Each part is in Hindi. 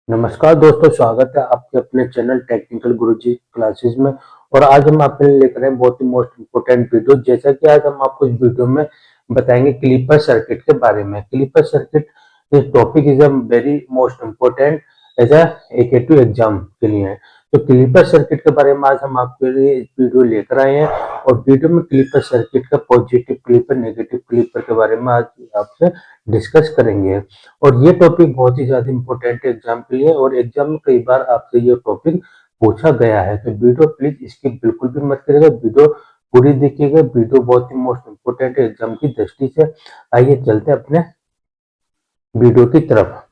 नमस्कार दोस्तों, स्वागत है आपके अपने चैनल टेक्निकल गुरुजी क्लासेस में। और आज हम आपके लिए लेकर आए बहुत ही मोस्ट इम्पोर्टेंट वीडियो। जैसा कि आज हम आपको इस वीडियो में बताएंगे क्लीपर सर्किट के बारे में। Clipper circuit this topic is a very most important as a एकेटिव एग्जाम के लिए। तो क्लीपर सर्किट के बारे में आज हम आपके लिए इस वीडियो लेकर आए हैं और वीडियो में क्लीपर सर्किट का पॉजिटिव क्लीपर, नेगेटिव क्लीपर के बारे में आज आपसे डिस्कस करेंगे। और ये टॉपिक बहुत ही ज्यादा इंपॉर्टेंट है एग्जाम के लिए, और एग्जाम में कई बार आपसे ये टॉपिक पूछा गया है। तो वीडियो प्लीज स्किप बिल्कुल भी मत करिएगा, वीडियो पूरी देखिएगा। वीडियो बहुत ही मोस्ट इम्पोर्टेंट है एग्जाम की दृष्टि से। आइए चलते अपने वीडियो की तरफ।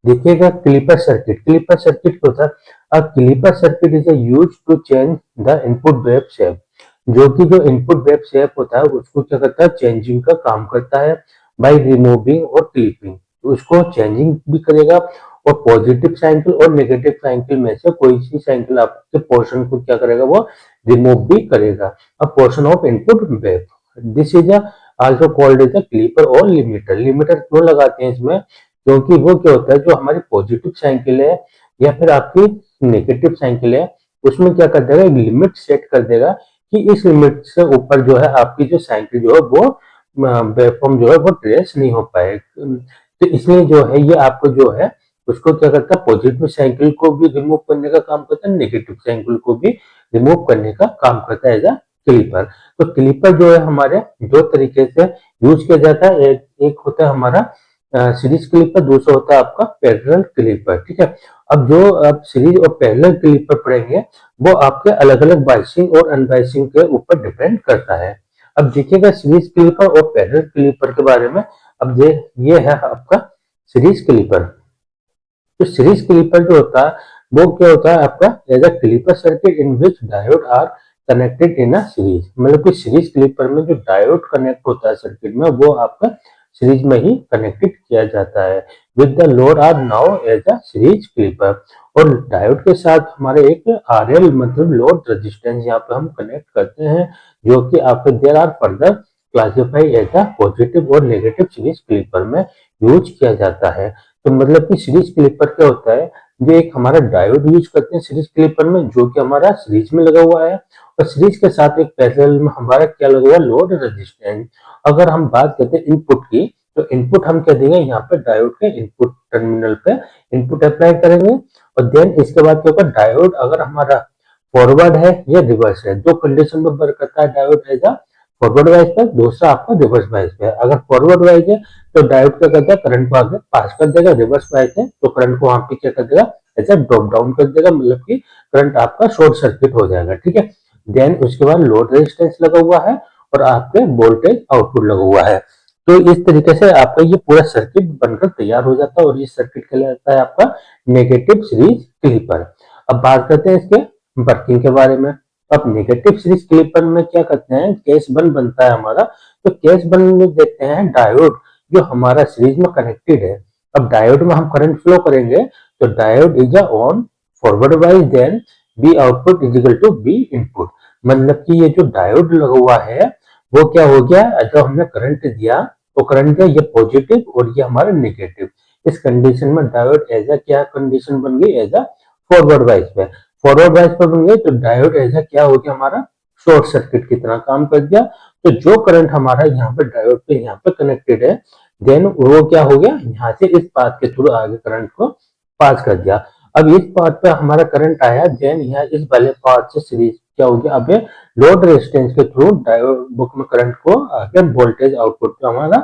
देखिएगा क्लीपर सर्किट। क्लीपर सर्किट क्या होता है? Clipper circuit is use to change the input wave shape. जो कि जो इनपुट वेव शेप होता है उसको क्या करता है? चेंजिंग का काम करता है बाय रिमूविंग और क्लिपिंग। उसको चेंजिंग भी करेगा और पॉजिटिव साइकिल और नेगेटिव साइकिल में से कोई सी साइकिल आपके पोर्शन को क्या करेगा? वो रिमूव भी करेगा। A portion of input wave, this is also called as a clipper और लिमिटर। लिमिटर क्यों लगाते हैं इसमें? क्योंकि वो क्या होता है, जो हमारी पॉजिटिव साइकिल है या फिर आपकी नेगेटिव साइकिल है, उसमें क्या कर देगा? एक लिमिट सेट कर देगा कि इस लिमिट से ऊपर जो है आपकी जो साइकिल जो है वो वेवफॉर्म जो है वो ट्रेस नहीं हो पाए। तो इसलिए जो है ये आपको जो है उसको क्या करता है? पॉजिटिव साइकिल को भी रिमूव करने का काम करता है, नेगेटिव साइकिल को भी रिमूव करने का काम करता है एज अ क्लीपर। तो क्लीपर जो है हमारे दो तरीके से यूज किया जाता है। एक होता है हमारा सीरीज क्लिपर, दूसरा होता है आपका पैरेलल क्लिपर। ठीक है, अब जो आप सीरीज और पैरेलल क्लिपर पढ़ेंगे वो आपके अलग अलग बाइसिंग और अनबाइसिंग के ऊपर डिपेंड करता है। अब देखिएगा सीरीज क्लिपर और पैरेलल क्लिपर के बारे में। अब ये है आपका सीरीज क्लिपर। तो सीरीज क्लिपर जो होता है वो क्या होता है आपका? As a clipper circuit in which diode are connected in a series. मतलब कि सीरीज क्लिपर में जो डायोड कनेक्ट होता है सर्किट में, वो आपका सीरीज में ही कनेक्टेड किया जाता है। With the load are now as a series clipper. और डायोड के साथ हमारे एक आरएल मतलब लोड रेजिस्टेंस यहाँ पे हम कनेक्ट करते हैं, जो कि आपके there are further classify as a positive और नेगेटिव सीरीज क्लिपर में यूज किया जाता है। तो मतलब कि सीरीज क्लिपर क्या होता है? जो एक हमारा डायोड यूज करते हैं सीरीज क्लिपर में, जो कि हमारा सीरीज में लगा हुआ है, और सीरीज के साथ एक पैरेलल में हमारा क्या लगा हुआ है? Load resistance. अगर हम बात करते हैं इनपुट की, तो इनपुट हम क्या देंगे यहाँ पे? डायोड के इनपुट टर्मिनल पे इनपुट अप्लाई करेंगे। और देन इसके बाद क्या होगा? डायोड अगर हमारा फॉरवर्ड है या रिवर्स है, दो कंडीशन में वर्क करता है diode as a forward wise पे, दूसरा आपका रिवर्स वाइज पे। अगर फॉरवर्ड वाइज है तो डायोड क्या करता है? करंट को आगे पास कर देगा। रिवर्स वाइज है तो करंट को वहां पे क्या कर देगा? ऐसा ड्रॉप डाउन कर देगा, मतलब कि करंट आपका शॉर्ट सर्किट हो जाएगा। ठीक है, देन उसके बाद लोड रेजिस्टेंस लगा हुआ है और आपके वोल्टेज आउटपुट लगा हुआ है। तो इस तरीके से आपका ये पूरा सर्किट बनकर तैयार हो जाता है, और ये सर्किट कहलाता है आपका नेगेटिव सीरीज क्लिपर। अब बात करते हैं इसके वर्किंग के बारे में। अब नेगेटिव सीरीज क्लिपर में क्या करते हैं? केस वन बनता है हमारा। तो केस वन में देखते हैं डायोड जो हमारा सीरीज में कनेक्टेड है। अब डायोड में हम करंट फ्लो करेंगे, तो diode is on forward wise, then B output is equal to B input. मतलब कि ये जो डायोड लगा हुआ है वो क्या हो गया? जब हमने करंट दिया तो करंट दिया ये पॉजिटिव और ये हमारा नेगेटिव। इस कंडीशन में डायोड एज क्या कंडीशन बन गई? एज फॉरवर्ड वाइज पे। फॉरवर्ड वाइज पे बन गई तो डायोड एज क्या हो गया? हमारा शॉर्ट सर्किट की तरह काम कर दिया। तो जो करंट हमारा यहाँ पे डायोड पे यहाँ पे कनेक्टेड है, देन वो क्या हो गया? यहाँ से इस पाथ के थ्रू आगे करंट को पास कर दिया। अब इस पाथ पे हमारा करंट आया, देन यहाँ इस वाले पाथ से सीरीज क्या हो गया? अब लोड रेजिस्टेंस के थ्रू डायोड बुक में करंट को आगे वोल्टेज आउटपुट पे हमारा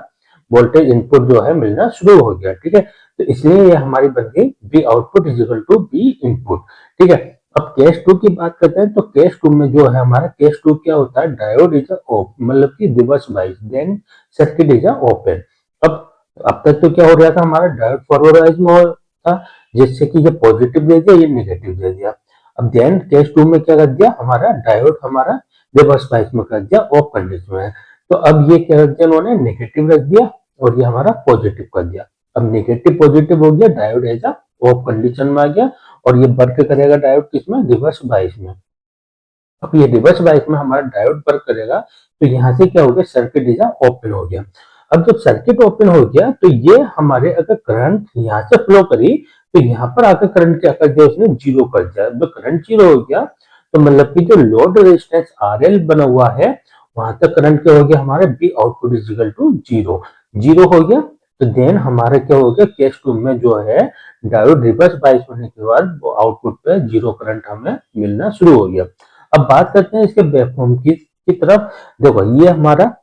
वोल्टेज इनपुट जो है मिलना शुरू हो गया। ठीक है, तो इसलिए ये हमारी बन गई B output is equal to B input. ठीक है, अब केस टू की बात करते हैं। तो केस टू में जो है हमारा केस टू क्या होता है? डायोड इज ऑफ, मतलब कि reverse wise, then circuit is open. अब तक तो क्या हो रहा था? हमारा डायोड फॉरवर्ड वाइज में हो था, जिससे कि ये पॉजिटिव दे दिया, ये नेगेटिव दे दिया। अब देन केस टू में क्या कर दिया? हमारा डायोड हमारा रिवर्स वाइज में कर दिया, ऑफ कंडीशन में। तो अब ये क्या रख दिया उन्होंने? नेगेटिव रख दिया, और ये हमारा पॉजिटिव कर दिया। अब नेगेटिव पॉजिटिव हो गया, डायोड एज ऑफ कंडीशन में आ गया, और ये वर्क करेगा डायोड किसमें? रिवर्स बाइस में। अब ये रिवर्स बाइस में हमारा डायोड वर्क करेगा, तो यहाँ से क्या हो गया? सर्किट इज ओपन हो गया। अब जब सर्किट ओपन हो गया तो ये हमारे अगर करंट यहाँ से फ्लो करी तो यहाँ पर आकर करंट क्या कर दिया, उसने जीरो कर दिया। जब करंट जीरो हो गया तो मतलब कि जो लोड रेजिस्टेंस RL बना हुआ है वहां तक करंट क्या हो गया, हमारे B output is equal to zero, zero हो गया। तो देन हमारा क्या हो गया, केस टू में जो है डायोड रिवर्स बायस होने के बाद वो आउटपुट पे जीरो करंट हमें मिलना शुरू हो गया। अब बात करते हैं इसके वेवफॉर्म की तरफ। देखो ये हमारा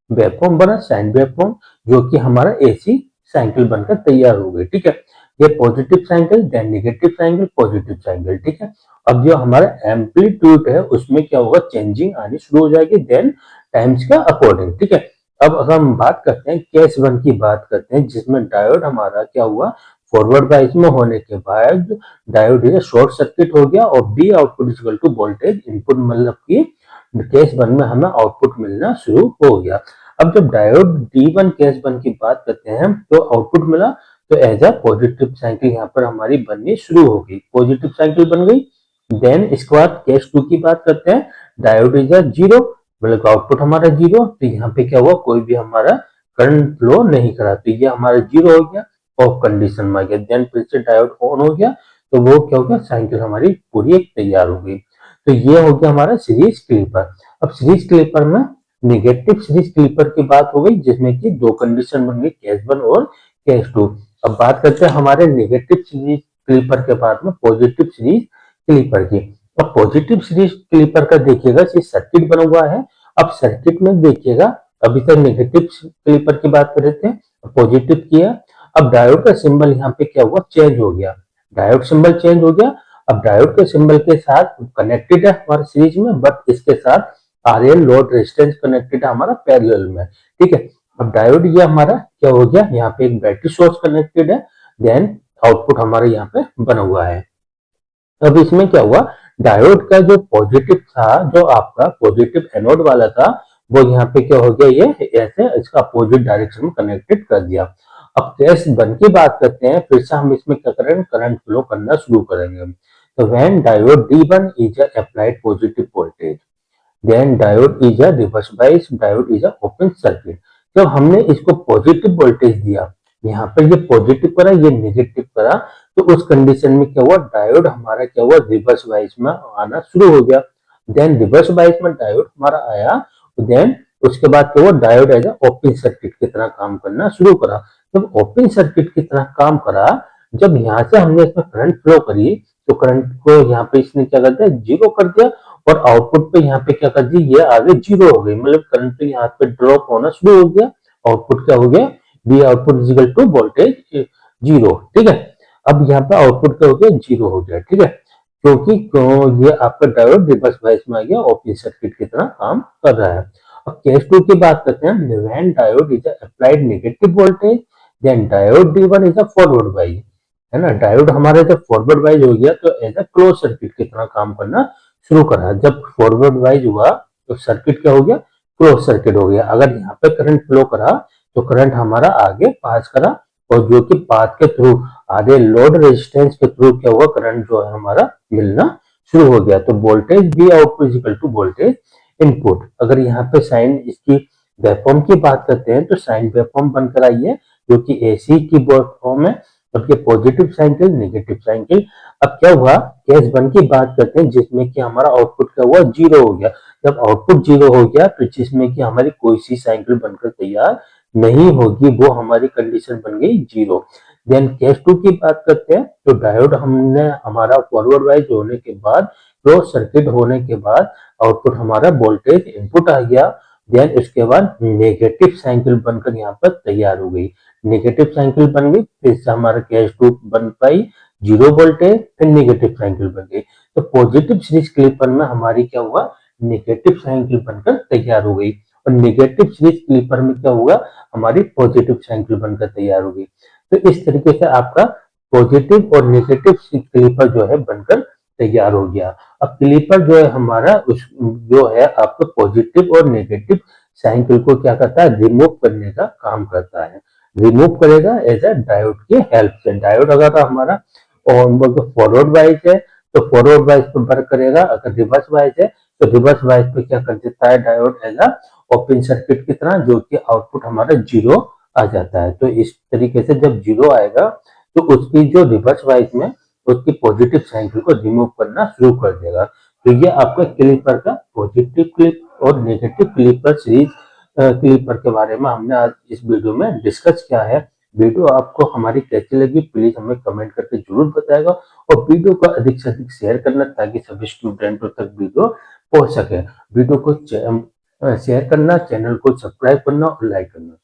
वेवफॉर्म बना साइन वेवफॉर्म, जो कि हमारा एसी साइकिल बनकर तैयार हो गई, ठीक है। ये positive cycle, then negative cycle, positive cycle, ठीक है। अब जो हमारा एम्पलीट्यूड है उसमें क्या होगा, चेंजिंग आनी शुरू हो जाएगी देन टाइम्स का अकॉर्डिंग, ठीक है। अब अगर हम बात करते हैं केस वन की बात करते हैं, जिसमें डायोड हमारा क्या हुआ, फॉरवर्ड बायस में होने के बाद डायोड शॉर्ट सर्किट हो गया और B output equal to voltage input, मतलब की केस वन में हमें आउटपुट मिलना शुरू हो गया। अब जब डायोड D1 केस वन की बात करते हैं तो आउटपुट मिला, तो एज अ पॉजिटिव साइकिल यहाँ पर हमारी बननी शुरू हो गई, पॉजिटिव साइकिल बन गई। देन इसके बाद केस टू की बात करते हैं, डायोड इज जीरो, मतलब आउटपुट हमारा जीरो, तो यहाँ पे क्या हुआ, कोई भी हमारा करंट फ्लो नहीं करा, तो ये हमारा जीरो हो गया, ऑफ कंडीशन में आ गया। देन फिर से डायोड ऑन हो गया, तो वो क्या हो गया, साइकिल हमारी पूरी एक तैयार हो गई। तो ये हो गया हमारा सीरीज क्लिपर। अब सीरीज क्लिपर में नेगेटिव सीरीज क्लिपर की बात हो गई, जिसमें कि दो कंडीशन बन गई, केस वन और केस टू। अब बात करते हैं हमारे नेगेटिव सीरीज क्लिपर के बाद में पॉजिटिव सीरीज क्लिपर की। अब पॉजिटिव सीरीज क्लिपर का देखिएगा सर्किट बना हुआ है। अब सर्किट में देखिएगा, अभी तक नेगेटिव क्लिपर की बात कर रहे थे, पॉजिटिव किया। अब डायोड का सिंबल यहाँ पे क्या हुआ, चेंज हो गया, डायोड सिंबल चेंज हो गया। अब डायोड के सिंबल के साथ कनेक्टेड है हमारे सीरीज में, बट इसके साथ RL लोड रेजिस्टेंस कनेक्टेड है हमारा पैरेलल में, ठीक है। अब डायोड ये हमारा क्या हो गया, यहाँ पे एक बैटरी सोर्स कनेक्टेड है, देन आउटपुट हमारे यहाँ पे बना हुआ है। अब इसमें क्या हुआ, डायोड का जो पॉजिटिव था, जो आपका पॉजिटिव एनोड वाला था, वो यहाँ पे क्या हो गया, ये ऐसे इसका अपोजिट डायरेक्शन में कनेक्टेड कर दिया। अब केस वन की बात करते हैं, फिर से हम इसमें क्या करेंगे, करंट फ्लो करना शुरू करेंगे। तो when diode D1 is applied positive voltage, then diode is reverse bias, diode is open circuit. जब हमने इसको पॉजिटिव वोल्टेज दिया, यहाँ पर ये पॉजिटिव करा, ये नेगेटिव करा, तो उस कंडीशन में क्या हुआ, डायोड हमारा क्या हुआ, रिवर्स बायस में आना शुरू हो गया। देन रिवर्स बायस में डायोड हमारा आया, देन उसके बाद क्या हुआ, डायोड एज ओपन सर्किट की तरह काम करना शुरू करा। जब ओपन सर्किट की तरह काम करा, जब यहाँ से हमने इसमें करंट फ्लो करी, तो करंट को यहाँ पे इसने क्या कर दिया, जीरो कर दिया, और आउटपुट पे यहाँ पे क्या कर दी, ये आगे जीरो हो गई, मतलब करंट पे यहाँ पे ड्रॉप होना शुरू हो गया। आउटपुट क्या हो गया, B output is equal to voltage zero, ठीक है। अब यहाँ पे आउटपुट क्या हो गया, जीरो हो गया, ठीक है, क्योंकि ये आपका डायोड रिवर्स बायस में आ गया, ओपन सर्किट की तरह काम कर रहा है। अब केस टू की बात करते हैं, when diode is applied negative voltage, then diode D1 is a forward bias, है ना। डायोड हमारे जब फॉरवर्ड वाइज हो गया तो एज अ क्लोज सर्किट की तरह काम करना शुरू करा। जब फॉरवर्ड वाइज हुआ तो सर्किट क्या हो गया, क्लोज सर्किट हो गया। अगर यहाँ पे करंट फ्लो करा तो करंट हमारा आगे पास करा, और जो कि पाथ के थ्रू आगे लोड रेजिस्टेंस के थ्रू क्या हुआ, करंट जो है हमारा मिलना शुरू हो गया। तो voltage B output equal to voltage input. अगर यहाँ पे साइन इसकी वेवफॉर्म की बात करते हैं तो साइन वेवफॉर्म बनकर आई है, जो कि एसी की वेवफॉर्म है, और ये पॉजिटिव साइकिल, नेगेटिव साइकिल। अब क्या हुआ, केस वन की बात करते हैं, जिसमें कि हमारा आउटपुट क्या हुआ, जीरो हो गया। जब आउटपुट जीरो हो गया तो जिसमें कि हमारी कोई सी साइकिल बनकर तैयार नहीं होगी, वो हमारी कंडीशन बन गई जीरो। देन केस टू की बात करते हैं, तो डायोड हमने हमारा फॉरवर्ड वाइज होने के बाद, क्लोज सर्किट होने के बाद आउटपुट हमारा वोल्टेज इनपुट आ गया। देन इसके बाद नेगेटिव साइकिल बनकर यहाँ पर तैयार हो गई, नेगेटिव साइकिल बन गई, फिर से हमारा केस टू बन पाई जीरो वोल्टेज, फिर नेगेटिव साइकिल बन गई। तो पॉजिटिव सीरीज क्लिपर में हमारी क्या हुआ, नेगेटिव साइकिल बनकर तैयार हो गई, और नेगेटिव सीरीज क्लिपर में क्या हुआ, हमारी पॉजिटिव साइकिल बनकर तैयार हो गई। तो इस तरीके से आपका पॉजिटिव और नेगेटिव क्लिपर जो है बनकर तैयार हो गया। अब क्लिपर जो है हमारा उस जो है आपका पॉजिटिव और नेगेटिव साइकिल को क्या करता है, रिमूव करने का काम करता है। रिमूव करेगा एज ए डायोड की हेल्प से। डायोड अगर हमारा फॉरवर्ड वाइज है तो फॉरवर्ड वाइज पे वर्क करेगा, अगर रिवर्स वाइज है तो रिवर्स वाइज पे क्या कर देता है diode as a open circuit की तरह, जो कि आउटपुट हमारा जीरो आ जाता है। तो इस तरीके से जब 0 आएगा तो उसकी जो रिवर्स वाइज में उसकी पॉजिटिव साइकिल को रिमूव करना शुरू कर देगा। तो ये आपका क्लिपर का पॉजिटिव क्लिप और नेगेटिव क्लिपर सीरीज क्लिपर के बारे में हमने आज इस वीडियो में डिस्कस किया है। वीडियो आपको हमारी कैसी लगी प्लीज हमें कमेंट करके जरूर बताएगा और वीडियो को अधिक से अधिक शेयर करना ताकि सभी स्टूडेंटों तक वीडियो पहुंच सके। वीडियो को शेयर करना, चैनल को सब्सक्राइब करना और लाइक करना।